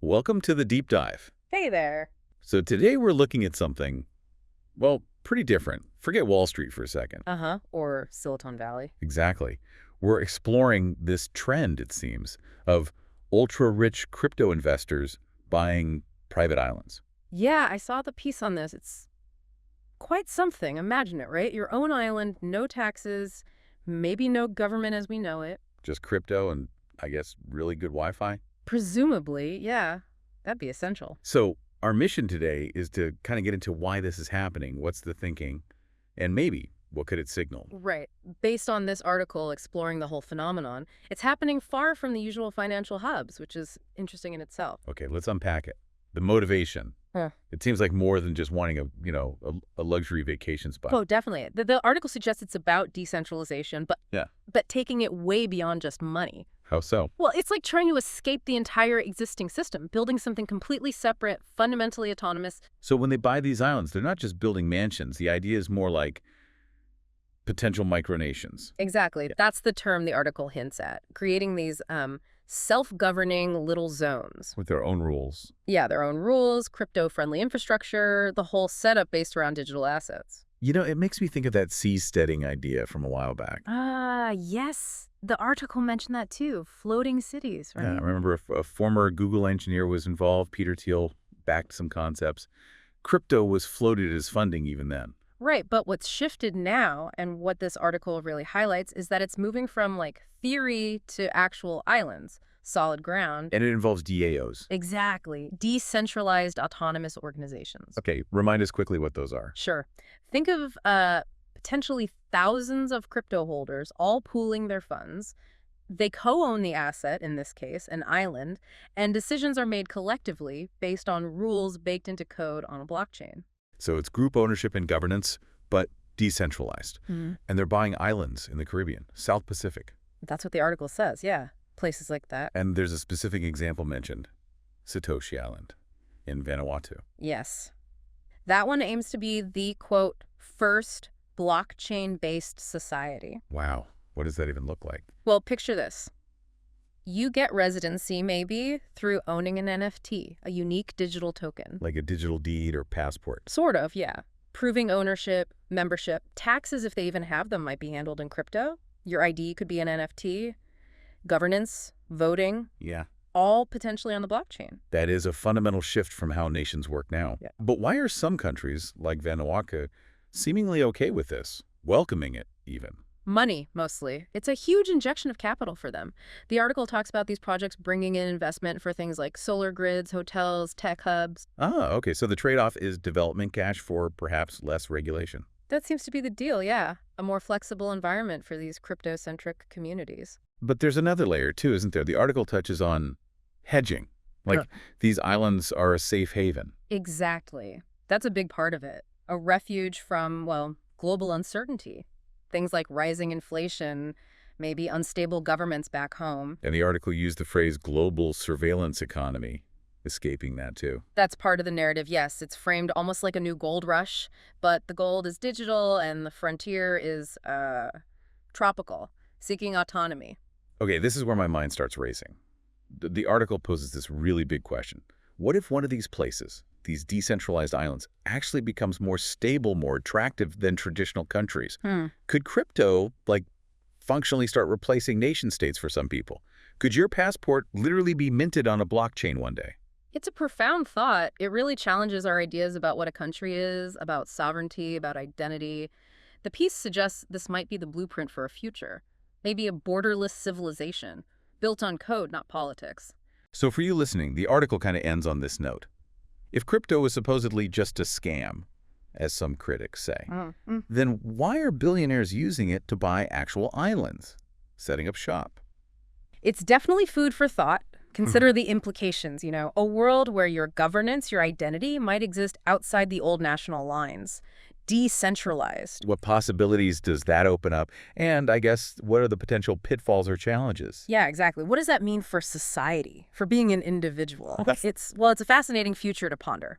Welcome to the deep dive. Hey there. So today we're looking at something, well, pretty different. Forget Wall Street for a second. Uh-huh. Or Silicon Valley. Exactly. We're exploring this trend, it seems, of ultra-rich crypto investors buying private islands. Yeah, I saw the piece on this. It's quite something. Imagine it, right? Your own island, no taxes, maybe no government as we know it. Just crypto and, I guess, really good Wi-Fi. Presumably, yeah. That'd be essential. So our mission today is to kind of get into why this is happening, what's the thinking, and maybe what could it signal. Right. Based on this article exploring the whole phenomenon, it's happening far from the usual financial hubs, which is interesting in itself. Okay, let's unpack it. The motivation. Huh. It seems like more than just wanting a luxury vacation spot. Oh, definitely. The article suggests it's about decentralization, but taking it way beyond just money. How so? Well, it's like trying to escape the entire existing system, building something completely separate, fundamentally autonomous. So when they buy these islands, they're not just building mansions. The idea is more like potential micronations. Exactly. That's the term the article hints at, creating these self-governing little zones. With their own rules. Yeah, their own rules, crypto-friendly infrastructure, the whole setup based around digital assets. You know, it makes me think of that seasteading idea from a while back. Yes. The article mentioned that too. Floating cities, right? Yeah, I remember a former Google engineer was involved. Peter Thiel backed some concepts. Crypto was floated as funding even then. Right, but what's shifted now, and what this article really highlights, is that it's moving from, like, theory to actual islands, solid ground. And it involves DAOs. Exactly. Decentralized autonomous organizations. Okay, remind us quickly what those are. Sure. Think of potentially thousands of crypto holders all pooling their funds. They co-own the asset, in this case, an island, and decisions are made collectively based on rules baked into code on a blockchain. So it's group ownership and governance, but decentralized. Mhm. And they're buying islands in the Caribbean, South Pacific. That's what the article says, yeah. Places like that. And there's a specific example mentioned, Satoshi Island in Vanuatu. Yes. That one aims to be the, quote, first blockchain-based society. Wow, what does that even look like? Well, picture this. You get residency, maybe, through owning an NFT, a unique digital token. Like a digital deed or passport. Sort of, yeah. Proving ownership, membership, taxes, if they even have them, might be handled in crypto. Your ID could be an NFT. Governance, voting, Yeah. all potentially on the blockchain. That is a fundamental shift from how nations work now. Yeah. But why are some countries, like Vanuatu, seemingly okay with this, welcoming it even? Money, mostly. It's a huge injection of capital for them. The article talks about these projects bringing in investment for things like solar grids, hotels, tech hubs. Ah, okay, so the trade-off is development cash for perhaps less regulation. That seems to be the deal, yeah. A more flexible environment for these crypto-centric communities. But there's another layer too, isn't there? The article touches on hedging. Like, Yeah. these islands are a safe haven. Exactly. That's a big part of it. A refuge from, well, global uncertainty. Things like rising inflation, maybe unstable governments back home. And the article used the phrase global surveillance economy, escaping that too. That's part of the narrative, yes. It's framed almost like a new gold rush, but the gold is digital and the frontier is tropical, seeking autonomy. Okay, this is where my mind starts racing. The article poses this really big question. What if one of these places, these decentralized islands, actually becomes more stable, more attractive than traditional countries? Could crypto, like, functionally start replacing nation states for some people? Could your passport literally be minted on a blockchain one day? It's a profound thought. It really challenges our ideas about what a country is, about sovereignty, about identity. The piece suggests this might be the blueprint for a future, maybe a borderless civilization, built on code, not politics. So for you listening, the article kind of ends on this note. If crypto is supposedly just a scam, as some critics say, then why are billionaires using it to buy actual islands, setting up shop? It's definitely food for thought. Consider the implications, a world where your governance, your identity might exist outside the old national lines, decentralized. What possibilities does that open up? And I guess, what are the potential pitfalls or challenges? Yeah, exactly. What does that mean for society, for being an individual? It's a fascinating future to ponder.